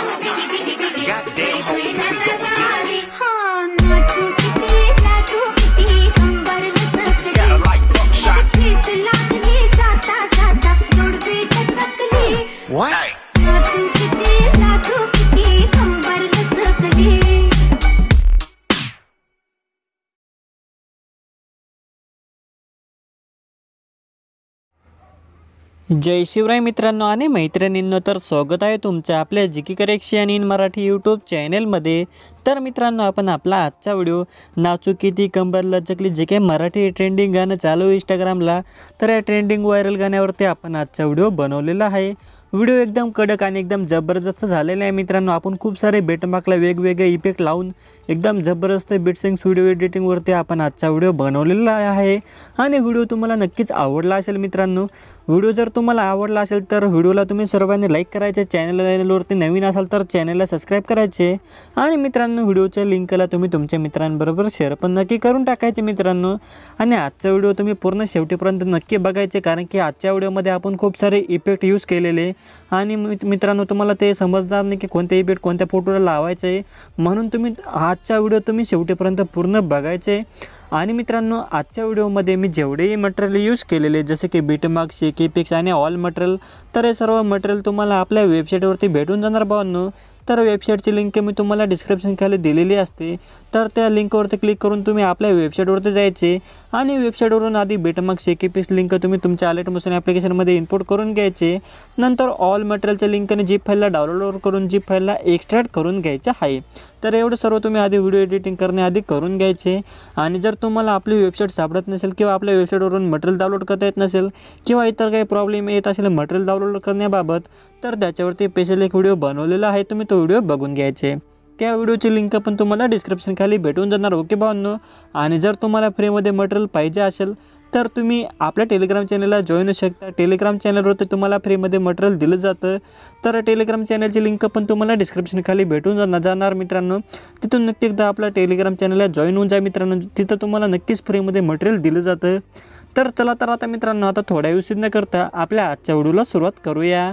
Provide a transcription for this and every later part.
Goddamn hoes, here we go again. नाचू किती कंबर लचकली. Got a light buckshot. गीत लागली जाता जाता जोडवी लचकली. What? नाचू किती कंबर लचकली. जय शिवराय मित्रांनो आणि मैत्रिणींनो, तर स्वागत आहे तुमचं आपल्या GK correction in Marathi YouTube चॅनलमध्ये। तर मित्रांनो, आपण आपला आजचा व्हिडिओ नाचू किती कंबर लचकली जे काही मराठी ट्रेंडिंग गाणं चालू आहे इंस्टाग्रामला, तर या ट्रेंडिंग व्हायरल गाण्यावरती आपण आजचा व्हिडिओ बनवलेला आहे। व्हिडिओ एकदम कडक आणि एकदम जबरदस्त झालेला आहे मित्रांनो। आपण खूप सारे बेटमार्कला वेगवेगळे इफेक्ट लावून एकदम जबरदस्त बिटसिंग्स व्हिडिओ एडिटिंगवरती आपण आजचा व्हिडिओ बनवलेला आहे आणि व्हिडिओ तुम्हाला नक्कीच आवडला असेल मित्रांनो। व्हिडिओ जर तुम्हाला आवडला असेल तर व्हिडिओला तुम्ही सर्वांनी लाईक करायचे, चॅनलवरती नवीन असाल तर चॅनलला सबस्क्राईब करायचे आणि मित्रांनो व्हिडिओच्या लिंकला तुम्ही तुमच्या मित्रांबरोबर शेअर पण नक्की करून टाकायचे मित्रांनो। आणि आजचा व्हिडिओ तुम्ही पूर्ण शेवटीपर्यंत नक्की बघायचे, कारण की आजच्या व्हिडिओमध्ये आपण खूप सारे इफेक्ट यूज केलेले आणि मित्रांनो तुम्हाला ते समजणार नाही की कोणते इफेक्ट कोणत्या फोटोला लावायचे आहे, म्हणून तुम्ही आजचा व्हिडिओ तुम्ही शेवटीपर्यंत पूर्ण बघायचे। आणि मित्रांनो, आजच्या व्हिडिओमध्ये मी जेवढेही मटेरियल यूज केलेले जसे की बीटमार्क, शेकीपिक्स आणि ऑल मटेरियल, तर हे सर्व मटेरियल तुम्हाला आपल्या वेबसाईटवरती भेटून जाणार भावांनो। तर वेबसाईटची लिंक मी तुम्हाला डिस्क्रिप्शन खाली दिलेली असते, तर त्या लिंकवरती क्लिक करून तुम्ही आपल्या वेबसाईटवरती जायचे आणि वेबसाईटवरून आधी बीटमार्क, शेकीपिक्स लिंक तुम्ही तुमच्या अलाइट मोशन ॲप्लिकेशनमध्ये इम्पोर्ट करून घ्यायचे। नंतर ऑल मटेरियलच्या लिंकने झिप फाईलला डाउनलोड करून झिप फाईलला एक्स्ट्रॅक्ट करून घ्यायचं आहे। तर एवढं सर्व तुम्ही आधी व्हिडिओ एडिटिंग करण्याआधी करून घ्यायचे। आणि जर तुम्हाला आपली वेबसाईट सापडत नसेल किंवा आपल्या वेबसाईटवरून मटेरियल डाउनलोड करता येत नसेल किंवा इतर काही प्रॉब्लेम येत असेल मटेरियल डाउनलोड करण्याबाबत, तर त्याच्यावरती स्पेशल एक व्हिडिओ बनवलेला आहे, तुम्ही तो व्हिडिओ बघून घ्यायचे। त्या व्हिडिओची लिंक पण तुम्हाला डिस्क्रिप्शन खाली भेटून जाणार, ओके भावांनो। आणि जर तुम्हाला फ्रीमध्ये मटेरियल पाहिजे असेल तर तुम्ही आपल्या टेलिग्राम चॅनलला जॉईन होऊ शकता। टेलिग्राम चॅनलवरती तुम्हाला फ्रीमध्ये मटेरियल दिलं जातं, तर टेलिग्राम चॅनलची लिंक पण तुम्हाला डिस्क्रिप्शन खाली भेटून जाणार मित्रांनो। तिथून नक्की एकदा आपल्या टेलिग्राम चॅनलला जॉईन होऊन जा मित्रांनो, तिथं तुम्हाला नक्कीच फ्रीमध्ये मटेरियल दिलं जातं। तर चला तर आता मित्रांनो, आता थोड्या वेळ न करता आपल्या आजच्या व्हिडिओला सुरुवात करूया।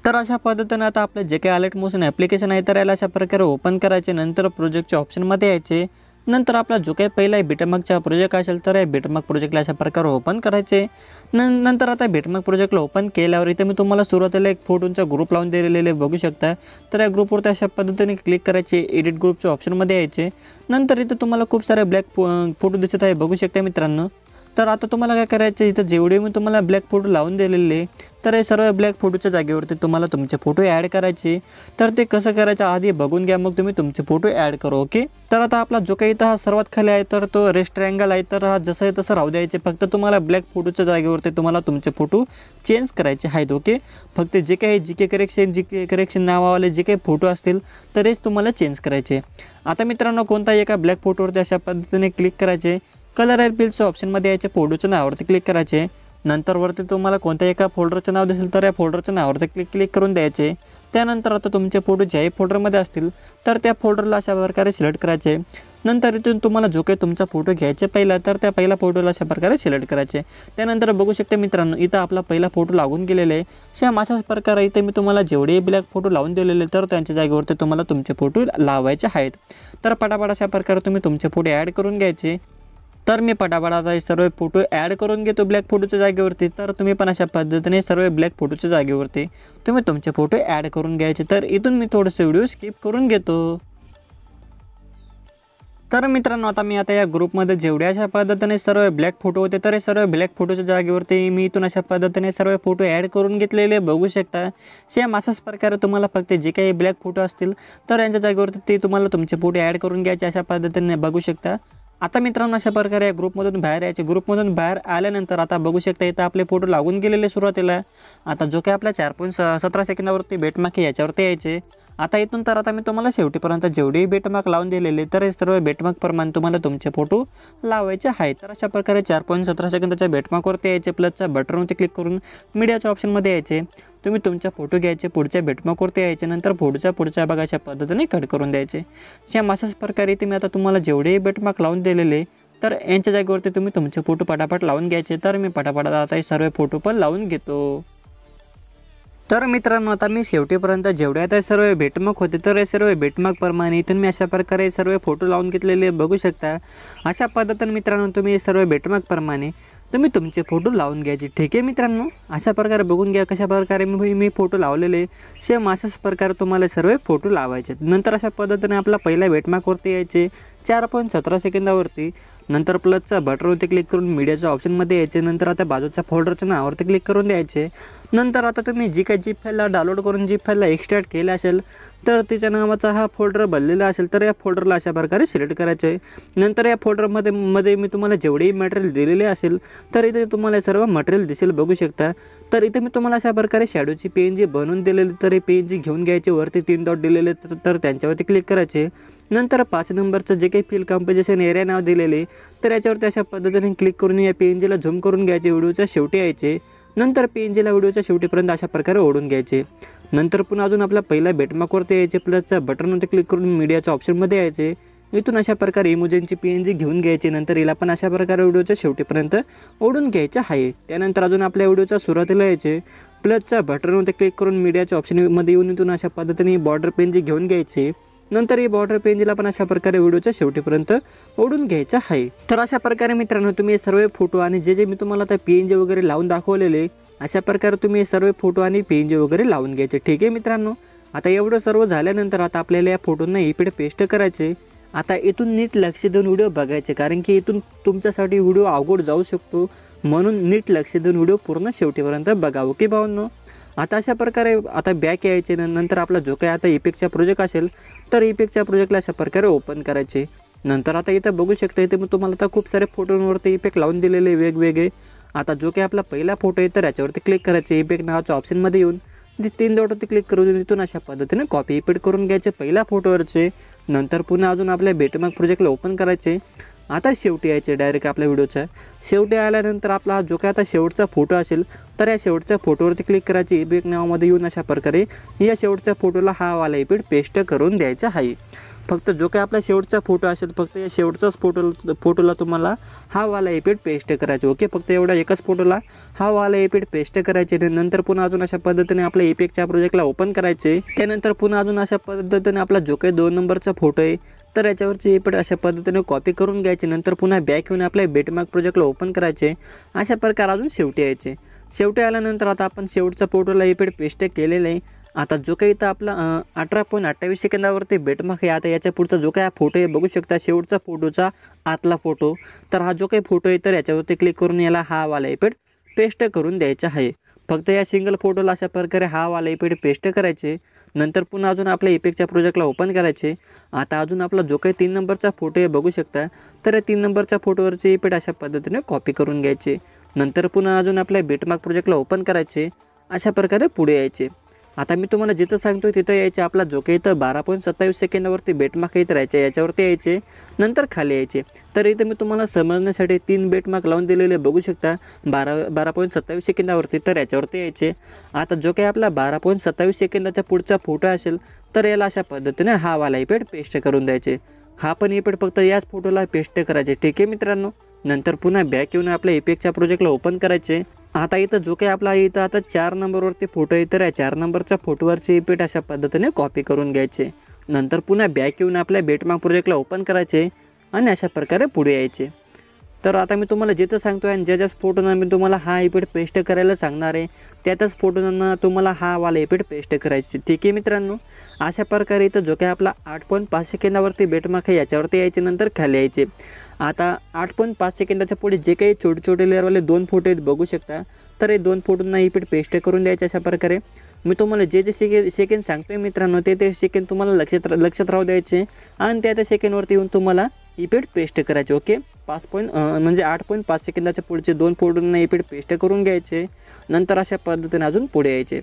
तर अशा पद्धतीने आता आपलं जे काही अलाइट मोशन ॲप्लिकेशन आहे तर याला अशा प्रकारे ओपन करायचे। नंतर प्रोजेक्टच्या ऑप्शनमध्ये यायचे। नंतर आपला जो काही पहिला बीटमार्कचा प्रोजेक्ट असेल तर या बीटमार्क प्रोजेक्टला अशा प्रकारे ओपन करायचे। नंतर आता बीटमार्क प्रोजेक्टला ओपन केल्यावर इथे मी तुम्हाला सुरुवातीला एक फोटोंचा ग्रुप लावून दिलेले बघू शकता। तर या ग्रुपवरती अशा पद्धतीने क्लिक करायचे, एडिट ग्रुपच्या ऑप्शनमध्ये यायचे। नंतर इथे तुम्हाला खूप सारे ब्लॅक फोटो दिसत आहे बघू शकता मित्रांनो। तर आता तुम्हाला काय करायचं, इथं जेवढे मी तुम्हाला ब्लॅक फोटो लावून दिलेले तर हे सर्व ब्लॅक फोटोच्या जागेवरती तुम्हाला तुमचे फोटो ॲड करायचे। तर ते कसं करायचं आधी बघून घ्या, मग तुम्ही तुमचे फोटो ॲड करा, ओके। तर आता आपला जो काही इथं हा सर्वात खाली आहे तर तो रेस्ट ट्रायंगल आहे, तर हा जसं आहे तसं राहू द्यायचे। फक्त तुम्हाला ब्लॅक फोटोच्या जागेवरती तुम्हाला तुमचे फोटो चेंज करायचे आहेत, ओके। फक्त जे काही जीके करेक्शन नावावाले जे काही फोटो असतील तर हेच तुम्हाला चेंज करायचे। आता मित्रांनो, कोणताही एका ब्लॅक फोटोवरती अशा पद्धतीने क्लिक करायचे। कलर अँड फिल्डच्या ऑप्शनमध्ये यायचे, फोटोच्या नावावरती क्लिक करायचे। नंतर वरती तुम्हाला कोणत्या एका फोल्डरचं नाव दिसेल तर या फोल्डरच्या नावावरती क्लिक करून द्यायचे। त्यानंतर आता तुमचे फोटो ज्याही फोल्डरमध्ये असतील तर त्या फोल्डरला अशा प्रकारे सिलेक्ट करायचे। नंतर इथून तुम्हाला जो काही तुमचा फोटो घ्यायचा पहिला तर त्या पहिला फोटोला अशा प्रकारे सिलेक्ट करायचे। त्यानंतर बघू शकता मित्रांनो, इथं आपला पहिला फोटो लागून गेलेला आहे। सेम अशाच प्रकारे इथे मी तुम्हाला जेवढे ब्लॅक फोटो लावून दिलेले तर त्यांच्या जागेवरती तुम्हाला तुमचे फोटो लावायचे आहेत। तर पटापट अशा प्रकारे तुम्ही तुमचे फोटो ॲड करून घ्यायचे। तर मी पटापट आता सर्व फोटो ॲड करून घेतो ब्लॅक फोटोच्या जागेवरती। तर तुम्ही पण अशा पद्धतीने सर्व ब्लॅक फोटोच्या जागेवरती तुम्ही तुमचे फोटो ॲड करून घ्यायचे। तर इथून मी थोडंसं व्हिडिओ स्किप करून घेतो। तर मित्रांनो, आता मी या ग्रुपमध्ये जेवढे अशा पद्धतीने सर्व ब्लॅक फोटो होते तर हे सर्व ब्लॅक फोटोच्या जागेवरती मी इथून अशा पद्धतीने सर्व फोटो ॲड करून घेतलेले बघू शकता। सेम अशाच प्रकारे तुम्हाला फक्त जे काही ब्लॅक फोटो असतील तर यांच्या जागेवरती ते तुम्हाला तुमचे फोटो ॲड करून घ्यायचे अशा पद्धतीने बघू शकता। आता मित्रांनो, अशा प्रकारे या ग्रुपमधून बाहेर यायचे। ग्रुपमधून बाहेर आल्यानंतर आता बघू शकता इथं आपले फोटो लागून गेलेले सुरुवातीला। आता जो काही आपल्या 4.17 सेकंदावरती बेटमार्क याच्यावरती यायचे। आता इथून तर आता मी तुम्हाला शेवटीपर्यंत जेवढे बेटमार्क लावून दिलेले तर हे सर्व बेटमार्क प्रमाणे तुम्हाला तुमचे फोटो लावायचे आहेत। तर अशा प्रकारे 4.17 सेकंदाच्या बेटमार्कवरती यायचे, प्लसच्या बटनवरती क्लिक करून मीडियाच्या ऑप्शनमध्ये यायचे। तुम्ही तुमचा फोटो घ्यायचे, पुढच्या बेटमार्कवरती यायचे, नंतर पुढच्या बघा अशा पद्धतीने कट करून द्यायचे। सेम अशाच प्रकारे तुम्ही आता तुम्हाला जेवढे बेटमार्क लावून दिलेले तर यांच्या जागेवरती तुम्ही तुमचे फोटो पटापट लावून घ्यायचे। तर मी पटापट आता हे सर्व फोटो पण लावून घेतो। तर मित्रांनो आता मी शेवटीपर्यंत जेवढे आता सर्व भेटमाग होते तर हे सर्व भेटमागप्रमाणे इथून मी अशा प्रकारे सर्व फोटो लावून घेतलेले बघू शकता। अशा पद्धतीने मित्रांनो तुम्ही सर्व भेटमागप्रमाणे तुम्ही तुमचे फोटो लावून घ्यायचे। ठीक आहे मित्रांनो, अशा प्रकारे बघून घ्या कशा प्रकारे मी फोटो लावलेले सेम अशाच प्रकारे तुम्हाला सर्व फोटो लावायचे। नंतर अशा पद्धतीने आपला पहिला भेटमागवरती यायचे 4.17 सेकंदावरती। नंतर प्लसचा बटनवरती क्लिक करून मीडियाच्या ऑप्शनमध्ये यायचे। नंतर आता बाजूच्या फोल्डरच्या नावावरती क्लिक करून द्यायचे। नंतर आता तुम्ही जी काही जीप फाईलला डाउनलोड करून जीप फाईलला एक्सट्रॅक्ट केलं असेल तर तिच्या नावाचा हा फोल्डर भरलेला असेल तर या फोल्डरला अशा प्रकारे सिलेक्ट करायचे। नंतर या फोल्डरमध्ये मी तुम्हाला जेवढेही मटेरियल दिलेले असेल तर इथे तुम्हाला सर्व मटेरियल दिसेल बघू शकता। तर इथे मी तुम्हाला अशा प्रकारे शॅडोची PNG बनवून दिलेली तर हे PNG घेऊन घ्यायचे। वरती 3 डॉट दिलेले तर त्यांच्यावरती क्लिक करायचे। नंतर 5 नंबरचं जे काही फिल कंपोजिशन एरिया नाव दिलेले तर याच्यावरती अशा पद्धतीने क्लिक करून या PNGला झूम करून घ्यायचे। व्हिडिओच्या शेवटी यायचे। नंतर PNGला व्हिडिओच्या शेवटीपर्यंत अशा प्रकारे ओढून घ्यायचे। नंतर पुन्हा अजून आपला पहिला भेटमागवरती यायचे। प्लसच्या बटनवरती क्लिक करून मीडियाच्या ऑप्शनमध्ये यायचे। इथून अशा प्रकारे इमोजींची PNG घेऊन घ्यायची। नंतर हिला पण अशा प्रकारे व्हिडिओच्या शेवटीपर्यंत ओढून घ्यायचं आहे। त्यानंतर अजून आपल्या व्हिडिओच्या सुरुवातीला यायचे। प्लसच्या बटनवरती क्लिक करून मीडियाच्या ऑप्शनमध्ये येऊन इथून अशा पद्धतीने बॉर्डर PNG घेऊन घ्यायची। नंतर ही बॉर्डर PNGला पण अशा प्रकारे व्हिडिओच्या शेवटीपर्यंत ओढून घ्यायचं आहे। तर अशा प्रकारे मित्रांनो तुम्ही सर्व फोटो आणि जे मी तुम्हाला आता PNG वगैरे लावून दाखवलेले अशा प्रकारे तुम्ही सर्व फोटो आणि PNG वगैरे लावून घ्यायचे। ठीक आहे मित्रांनो, आता एवढं सर्व झाल्यानंतर आता आपल्याला या फोटोंना इकडे पेस्ट करायचे। आता इथून नीट लक्ष देऊन व्हिडिओ बघायचे कारण की इथून तुमच्यासाठी व्हिडिओ अवघड जाऊ शकतो, म्हणून नीट लक्ष देऊन व्हिडिओ पूर्ण शेवटीपर्यंत बघा। ओके भावांनो, आता अशा प्रकारे आता बॅक यायचे। नंतर आपला जो काही आता इफेक्टचा प्रोजेक्ट असेल तर इफेक्टच्या प्रोजेक्टला अशा प्रकारे ओपन करायचे। नंतर आता इथं बघू शकता इथे मी तुम्हाला आता खूप सारे फोटोंवरती इफेक्ट लावून दिलेले वेगवेगळे। आता जो काही आपला पहिला फोटो आहे तर याच्यावरती क्लिक करायचे। इफेक्ट नावाच्या ऑप्शनमध्ये येऊन 3 डॉटवरती क्लिक करून इथून अशा पद्धतीने कॉपी पेस्ट करून घ्यायचे पहिल्या फोटोवरचे। नंतर पुन्हा अजून आपल्या भेटमाग प्रोजेक्टला ओपन करायचे। आता शेवटी यायचे डायरेक्ट आपल्या व्हिडिओच्या शेवटी आल्यानंतर आपला जो काही आता शेवटचा फोटो असेल तर या शेवटच्या फोटोवरती क्लिक करायची। इफेक्ट नावामध्ये येऊन अशा प्रकारे या शेवटच्या फोटोला हा वाला इफेक्ट पेस्ट करून द्यायचा आहे। फक्त जो काही आपला शेवटचा फोटो असेल फक्त या शेवटचाच फोटोला तुम्हाला हा वाला इफेक्ट पेस्ट करायचे। ओके, फक्त एवढा एकच फोटोला हा वाला इफेक्ट पेस्ट करायचे। नंतर पुन्हा अजून अशा पद्धतीने आपल्या इफेक्टच्या प्रोजेक्टला ओपन करायचे। त्यानंतर पुन्हा अजून अशा पद्धतीने आपला जो काही 2 नंबरचा फोटो आहे तर याच्यावरची इफेक्ट अशा पद्धतीने कॉपी करून घ्यायचे। नंतर पुन्हा बॅक येऊन आपल्या भेटमाग प्रोजेक्टला ओपन करायचे। अशा प्रकारे अजून शेवटी यायचे। शेवटी आल्यानंतर आता आपण शेवटचा फोटोला इफेक्ट पेस्ट केलेला आहे। आता जो काही इथं आपला 18.28 सेकंदावरती भेटमाग आहे। आता याच्या पुढचा जो काही फोटो आहे बघू शकता शेवटचा फोटोचा आतला फोटो तर हा जो काही फोटो आहे तर याच्यावरती क्लिक करून याला हा वाला इफेक्ट पेस्ट करून द्यायचा आहे। फक्त या सिंगल फोटोला अशा प्रकारे हा वाला इफेक्ट पेस्ट करायचे। नंतर पुन्हा अजून आपल्या इफेक्टच्या प्रोजेक्टला ओपन करायचे। आता अजून आपला जो काही 3 नंबरचा फोटो आहे बघू शकता तर या 3 नंबरच्या फोटोवरचे इफेक्ट अशा पद्धतीने कॉपी करून घ्यायचे। नंतर पुन्हा अजून आपल्या भेटमाग प्रोजेक्टला ओपन करायचे। अशा प्रकारे पुढे यायचे। आता मी तुम्हाला जिथं सांगतोय तिथं यायचे। आपला जो काही इथं 12.27 सेकंदावरती भेटमाग येत राहायचे याच्यावरती यायचे। नंतर खाली यायचे। तर इथं मी तुम्हाला समजण्यासाठी 3 भेटमाग लावून दिलेले बघू शकता 12.27 सेकंदावरती तर याच्यावरती यायचे। आता जो काही आपला 12.27 सेकंदाचा पुढचा फोटो असेल तर याला अशा पद्धतीने हा वाला इफेक्ट पेस्ट करून द्यायचे। हा पण इफेक्ट फक्त याच फोटोला पेस्ट करायचे। ठीक आहे मित्रांनो, नंतर पुन्हा बॅक येऊन आपल्या इफेक्टच्या प्रोजेक्टला ओपन करायचे। आता इथं जो काही आपला इथं आता 4 नंबरवरती फोटो आहे तर या 4 नंबरच्या फोटोवरचे इफेक्ट अशा पद्धतीने कॉपी करून घ्यायचे। नंतर पुन्हा बॅक येऊन आपल्या भेटमाग प्रोजेक्टला ओपन करायचे आणि अशा प्रकारे पुढे यायचे। तर आता मी तुम्हाला जिथं सांगतो आणि ज्या फोटोंना मी तुम्हाला हा इफेक्ट पेस्ट करायला सांगणार आहे त्यातच फोटोंना तुम्हाला हा वाला इफेक्ट पेस्ट करायचे। ठीक आहे मित्रांनो, अशा प्रकारे इथं जो काही आपला 8.5 सेकंदावरती भेटमाग आहे याच्यावरती यायचे। नंतर खाली यायचे। आता 8.5 सेकंदाच्या पुढे जे काही छोटे छोटे लेअरवाले 2 फोटो आहेत बघू शकता तर हे 2 फोटोंना इफेक्ट पेस्ट करून द्यायचे। अशा प्रकारे मी तुम्हाला जे सेकंड सांगतोय मित्रांनो ते सेकंड तुम्हाला लक्षात राहू द्यायचे आणि त्या सेकंडवरती येऊन तुम्हाला इफेक्ट पेस्ट करायचे। ओके, 8.5 सेकंदाच्या पुढचे 2 फोटोंना इफेक्ट पेस्ट करून घ्यायचे। नंतर अशा पद्धतीने अजून पुढे यायचे।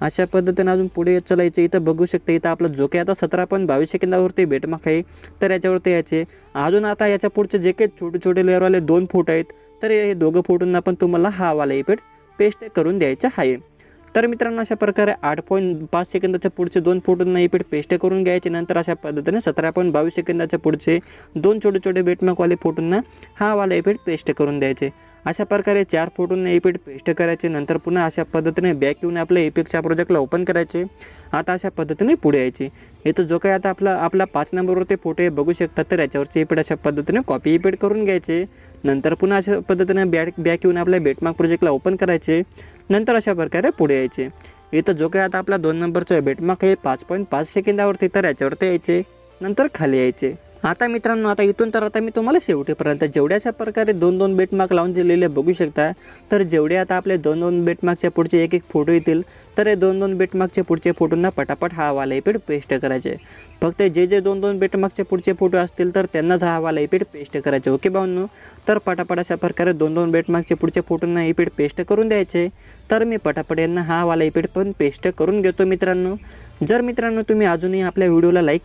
अशा पद्धतीने अजून पुढे चालायचे। इथं बघू शकता इथं आपला जो काही आता 17.22 सेकंदावरती भेटमाग आहे तर याच्यावरती यायचे। अजून आता याच्या पुढचे जे काही छोटे छोटे लेअरवाले 2 फोटो आहेत तर हे दोघं फोटोंना पण तुम्हाला हा वाला इफेक्ट पेस्ट करून द्यायचा आहे। तर मित्रांनो अशा प्रकारे 8.5 सेकंदाच्या पुढचे 2 फोटोंना इफेक्ट पेस्ट करून घ्यायचे। नंतर अशा पद्धतीने 17.22 सेकंदाच्या पुढचे 2 छोटे छोटे भेटमागवाले फोटोंना हा वाला इफेक्ट पेस्ट करून द्यायचे। अशा प्रकारे 4 फोटोंना इफेक्ट पेस्ट करायचे. नंतर पुन्हा अशा पद्धतीने बॅक येऊन आपल्या इफेक्टच्या प्रोजेक्टला ओपन करायचे. आता अशा पद्धतीने पुढे यायचे. इथं जो काही आता आपला 5 नंबरवरती फोटो आहे बघू शकता, तर याच्यावरचे इफेक्ट अशा पद्धतीने कॉपी इफेक्ट करून घ्यायचे. नंतर पुन्हा अशा पद्धतीने बॅक येऊन आपल्या बेटमार्क प्रोजेक्टला ओपन करायचे. नंतर अशा प्रकारे पुढे यायचे. इथं जो काही आता आपला 2 नंबरचा बेटमार्क आहे 5.5 सेकंदावरती, तर याच्यावरती यायचे. नंतर खाली यायचे. आता मित्रांनो, आता इथून तर आता मी तुम्हाला शेवटीपर्यंत जेवढे अशा प्रकारे 2-2 बेटमार्क लावून दिलेले बघू शकता. तर जेवढे आता आपले 2-2 बेटमार्कच्या पुढचे एक फोटो येतील, तर हे 2-2 बेटमार्कचे पुढचे फोटोंना पटापट हा वाला इफेक्ट पेस्ट करायचे. फक्त जे 2-2 बेटमार्कचे पुढचे फोटो असतील तर त्यांनाच हा वाला इफेक्ट पेस्ट करायचे. ओके भावांनो, तर पटापट अशा प्रकारे 2-2 बेटमार्कचे पुढचे फोटोंना इफेक्ट पेस्ट करून द्यायचे. तर मी पटापट यांना हा वाला इफेक्ट पण पेस्ट करून घेतो मित्रांनो. जर मित्रांनो तुम्ही अजूनही आपल्या व्हिडिओला लाईक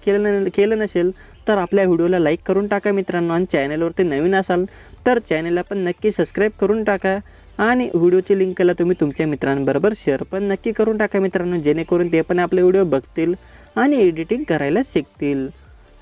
केलं नसेल तर आपल्या व्हिडिओला लाईक करून टाका मित्रांनो. आणि चॅनलवरती नवीन असाल तर चॅनलला पण नक्की सबस्क्राईब करून टाका. आणि व्हिडिओची लिंकला तुम्ही तुमच्या मित्रांबरोबर शेअर पण नक्की करून टाका मित्रांनो, जेणेकरून ते पण आपले व्हिडिओ बघतील आणि एडिटिंग करायला शिकतील.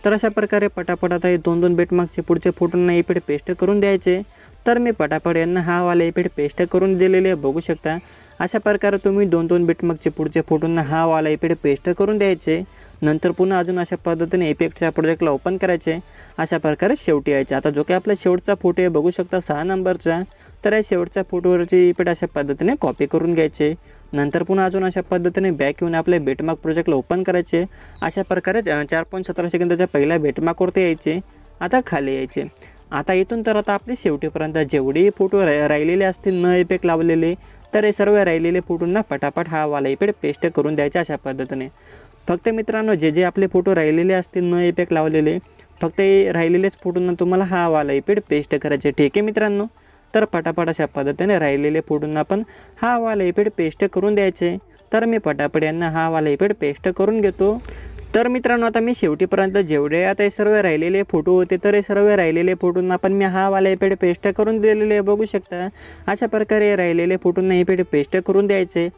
तर अशा प्रकारे पटापट आता हे 2-2 बेटमार्कचे पुढचे फोटोंना इफेक्ट पेस्ट करून द्यायचे. तर मी पटापट यांना हा वाला इफेक्ट पेस्ट करून दिलेले बघू शकता. अशा प्रकारे तुम्ही 2-2 बेटमार्कचे पुढचे फोटोंना हा वाला इफेक्ट पेस्ट करून द्यायचे. नंतर पुन्हा अजून अशा पद्धतीने इफेक्टच्या प्रोजेक्टला ओपन करायचे. अशा प्रकारे शेवटी यायचे. आता जो काही आपला शेवटचा फोटो आहे बघू शकता 6 नंबरचा, तर या शेवटच्या फोटोवरची इफेक्ट अशा पद्धतीने कॉपी करून घ्यायचे. नंतर पुन्हा अजून अशा पद्धतीने बॅक येऊन आपल्या बेटमार्क प्रोजेक्टला ओपन करायचे. अशा प्रकारे 4.17 सेकंदाच्या पहिल्या बेटमार्कवरती यायचे. आता खाली यायचे. आता इथून तर आता आपले शेवटीपर्यंत जेवढे फोटो राहिलेले असतील न इफेक्ट लावलेले, तर हे सर्व राहिलेले फोटोंना पटापट हा वाला इफेक्ट पेस्ट करून द्यायचे अशा पद्धतीने. फक्त मित्रांनो, जे आपले फोटो राहिलेले असतील न इफेक्ट लावलेले, फक्त हे राहिलेलेच फोटोंना तुम्हाला हा वाला इफेक्ट पेस्ट करायचे. ठीक आहे मित्रांनो, तर पटापट अशा पद्धतीने राहिलेले फोटोंना पण हा वाला इफेक्ट पेस्ट करून द्यायचे. तर मी पटापट यांना हा वाला इफेक्ट पेस्ट करून घेतो. तर मित्रांनो, आता मी शेवटीपर्यंत जेवढे आता हे सर्व राहिलेले फोटो होते, तर हे सर्व राहिलेले फोटोंना पण मी हा वाला इफेक्ट पेस्ट करून दिलेले बघू शकता. अशा प्रकारे राहिलेले फोटोंना इफेक्ट पेस्ट करून द्यायचे.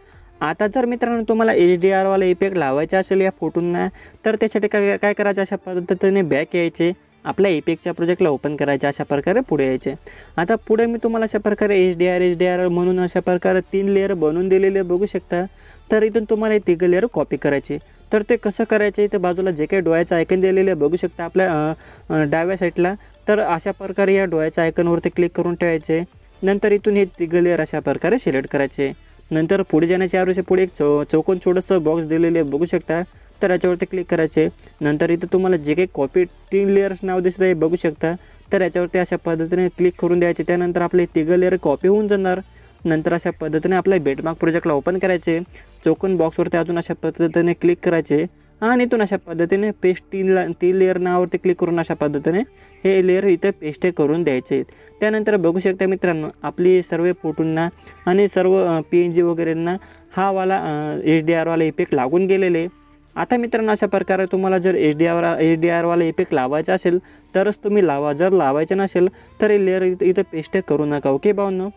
आता जर मित्रांनो तुम्हाला HDR वाला इफेक्ट लावायचा असेल या फोटोंना, तर त्यासाठी काय करायचं, अशा पद्धतीने बॅक यायचे. आपल्या इफेक्टच्या प्रोजेक्टला ओपन करायचे. अशा प्रकारे पुढे यायचे. आता पुढे मी तुम्हाला अशा प्रकारे HDR म्हणून अशा प्रकारे 3 लेअर बनवून दिलेले बघू शकता. तर इथून तुम्हाला हे 3 लेअर कॉपी करायचे. तर ते कसं करायचे, ते बाजूला जे काही डोळ्याचं आयकन दिलेले बघू शकता आपल्या डाव्या साईडला, तर अशा प्रकारे या डोळ्याच्या आयकनवरती क्लिक करून ठेवायचे. नंतर इथून हे 3 लेअर अशा प्रकारे सिलेक्ट करायचे. नंतर पुढे जाण्याच्या यावरचे पुढे एक चौकोन छोटंसं बॉक्स दिलेले बघू शकता, तर याच्यावरती क्लिक करायचे. नंतर इथं तुम्हाला जे काही कॉपी 3 लेअर्स नाव दिसतं आहे बघू शकता, तर याच्यावरती अशा पद्धतीने क्लिक करून द्यायचे. त्यानंतर आपले 3 लेअर कॉपी होऊन जाणार. नंतर अशा पद्धतीने आपल्या बेटमार्क प्रोजेक्टला ओपन करायचे. चौकोन बॉक्सवरती अजून अशा पद्धतीने क्लिक करायचे. आणि इथून अशा पद्धतीने पेस्ट 3 लेअर नावावरती क्लिक करून अशा पद्धतीने हे लेअर इथे पेस्ट करून द्यायचे. त्यानंतर बघू शकता मित्रांनो, आपली सर्व फोटोंना आणि सर्व PNG वगैरेंना हा वाला HDR वाला इफेक्ट लागून गेलेले. आता मित्रांनो, अशा प्रकारे तुम्हाला जर HDR वाला इफेक्ट लावायचा असेल तरच तुम्ही लावा. जर लावायचं नसेल तर हे लेअर इथं पेस्ट करू नका. ओके भावांनो.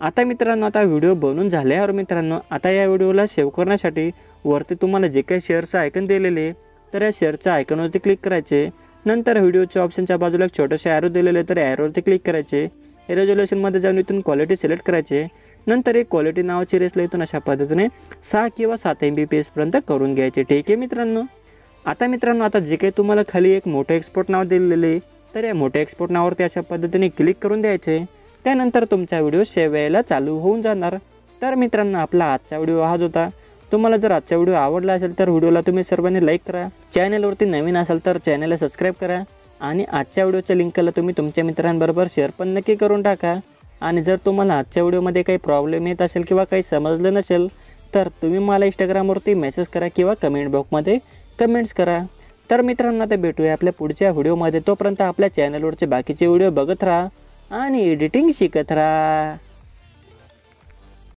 आता मित्रांनो, आता व्हिडिओ बनवून झाल्यावर मित्रांनो, आता या व्हिडिओला सेव्ह करण्यासाठी वरती तुम्हाला जे काही शेअरचं आयकन दिलेले, तर या शेअरच्या आयकनवरती क्लिक करायचे. नंतर व्हिडिओच्या ऑप्शनच्या बाजूला एक छोटंसं ॲरो दिलेले, तर ॲरोवरती क्लिक करायचे. रेझोल्युशनमध्ये जाऊन इथून क्वालिटी सिलेक्ट करायचे. नंतर एक क्वालिटी नावाची रेसला इथून अशा पद्धतीने 6 किंवा 7 MBPS पर्यंत करून घ्यायचे. ठीक आहे मित्रांनो. आता मित्रांनो, आता जे काही तुम्हाला खाली एक मोठं एक्सपोर्ट नाव दिलेले, तर या मोठ्या एक्सपोर्ट नावावरती अशा पद्धतीने क्लिक करून द्यायचे. त्यानंतर तुमचा व्हिडिओ सेव्ह व्हायला चालू होऊन जाणार. तर मित्रांनो, आपला आजचा व्हिडिओ हाच होता. तुम्हाला जर आजचा व्हिडिओ आवडला असेल तर व्हिडिओला तुम्ही सर्वांनी लाईक करा. चॅनलवरती नवीन असाल तर चॅनलला सबस्क्राईब करा. आणि आजच्या व्हिडिओच्या लिंकला तुम्ही तुमच्या मित्रांबरोबर शेअर पण नक्की करून टाका. आणि जर तुम्हाला आजच्या व्हिडिओमध्ये काही प्रॉब्लेम येत असेल किंवा काही समजलं नसेल तर तुम्ही मला इंस्टाग्रामवरती मेसेज करा किंवा कमेंट बॉक्समध्ये कमेंट्स करा. तर मित्रांनो, आता भेटूया आपल्या पुढच्या व्हिडिओमध्ये. तोपर्यंत आपल्या चॅनलवरचे बाकीचे व्हिडिओ बघत राहा आणि एडिटिंग शिकत राहा.